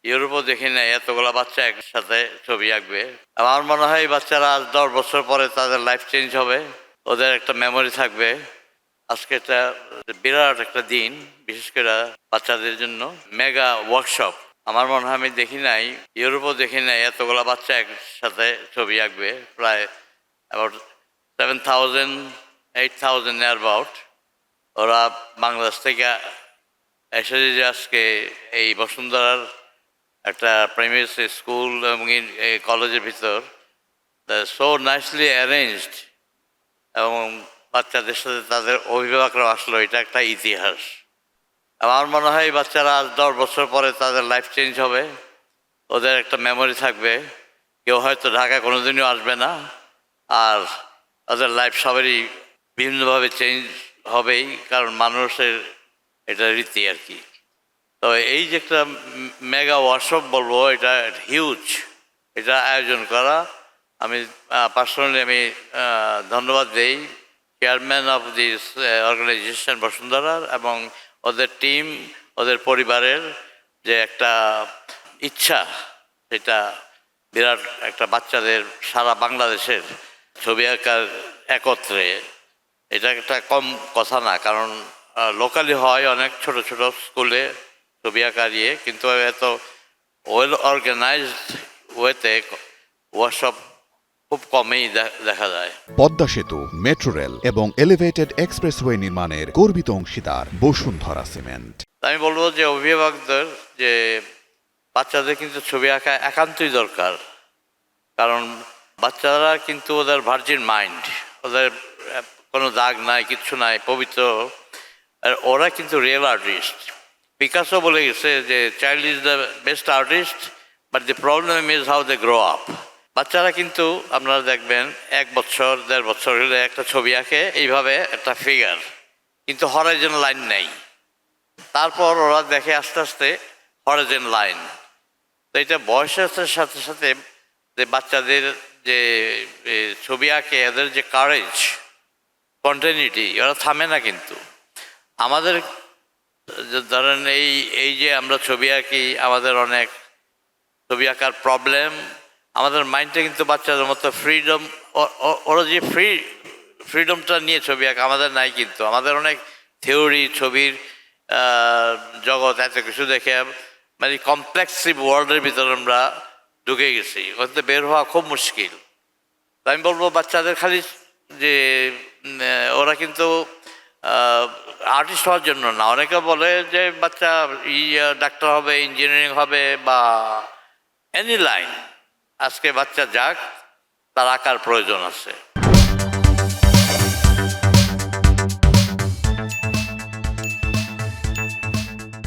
ইউরোপও দেখি নাই এতগুলা বাচ্চা একসাথে ছবি আঁকবে। আমার মনে হয় এই বাচ্চারা আজ 10 বছর পরে তাদের লাইফ চেঞ্জ হবে, ওদের একটা মেমোরি থাকবে। আজকে এটা বিরাট একটা দিন, বিশেষ করে বাচ্চাদের জন্য মেগা ওয়ার্কশপ। আমার মনে হয় আমি দেখি নাই, ইউরোপও দেখি নাই এতগুলা বাচ্চা একসাথে ছবি আঁকবে। প্রায় অ্যাবাউট 7,000 8,000 অ্যাবাউট ওরা বাংলাদেশ থেকে এসে যে আজকে এই বসুন্ধরার একটা প্রাইমারি স্কুল এবং কলেজের ভিতর সো নাইসলি অ্যারেঞ্জড, এবং বাচ্চাদের সাথে তাদের অভিভাবকরা আসলো, এটা একটা ইতিহাস। আমার মনে হয় এই বাচ্চারা আজ 10 বছর পরে তাদের লাইফ চেঞ্জ হবে, ওদের একটা মেমোরি থাকবে। কেউ হয়তো ঢাকায় কোনোদিনও আসবে না, আর ওদের লাইফ সবারই বিভিন্নভাবে চেঞ্জ হবেই, কারণ মানুষের এটা রীতি আর কি। তো এই যে একটা মেগা ওয়ার্কশপ বলবো, এটা হিউজ, এটা আয়োজন করা। আমি পার্সোনালি আমি ধন্যবাদ দেই চেয়ারম্যান অফ দিস অর্গানাইজেশন বসুন্ধরার এবং ওদের টিম, ওদের পরিবারের যে একটা ইচ্ছা, সেটা বিরাট একটা বাচ্চাদের সারা বাংলাদেশের ছবি আঁকার একত্রে, এটা একটা কম কথা না। কারণ লোকালি হয় অনেক ছোট ছোট স্কুলে ছবি আঁকা দিয়ে, কিন্তু এত ওয়েল অর্গানাইজড ওয়েতে ওয়ার্কশপ খুব কমই দেখা যায়। পদ্মা সেতু, মেট্রো রেল এবং এলিভেটেড এক্সপ্রেসওয়ে নির্মাণের গর্বিত অংশীদার বসুন্ধরা সিমেন্ট। আমি বলবো যে অভিভাবকদের যে বাচ্চাদের কিন্তু ছবি আঁকা একান্তই দরকার, কারণ বাচ্চারা কিন্তু ওদের ভার্জিন মাইন্ড, ওদের কোনো দাগ নাই, কিচ্ছু নাই, পবিত্র। আর ওরা কিন্তু রিয়েল আর্টিস্ট। পিকাসো বলে গেছে যে child is the best artist, but the problem is how they grow up. বাচ্চারা কিন্তু আপনারা দেখবেন 1 বছর 1.5 বছর হলে একটা ছবি আঁকে এইভাবে একটা ফিগার, কিন্তু হরাইজন লাইন নেই। তারপর ওরা দেখে আস্তে আস্তে হরাইজন লাইন। তো এটা বয়সের সাথে সাথে যে বাচ্চাদের যে ছবি আঁকে, এদের যে কারেজ, স্পন্টেনিটি, ওরা থামে না। কিন্তু আমাদের ধরেন এই যে আমরা ছবি আঁকি, আমাদের অনেক ছবি আঁকার প্রবলেম, আমাদের মাইন্ডটা কিন্তু বাচ্চাদের মতো ফ্রিডম, ওরা যে ফ্রিডমটা নিয়ে ছবি আঁকা আমাদের নাই। কিন্তু আমাদের অনেক থিওরি, ছবির জগৎ, এত কিছু দেখে মানে কমপ্লেক্সিভ ওয়ার্ল্ডের ভিতরে আমরা ঢুকে গেছি, ওতে বের হওয়া খুব মুশকিল। তো আমি বলবো বাচ্চাদের খালি যে ওরা কিন্তু আর্টিস্ট হওয়ার জন্য না। অনেকে বলে যে বাচ্চা ডাক্তার হবে, ইঞ্জিনিয়ারিং হবে, বা এনি লাইন, আজকে বাচ্চা যাক, তার আঁকার প্রয়োজন আছে।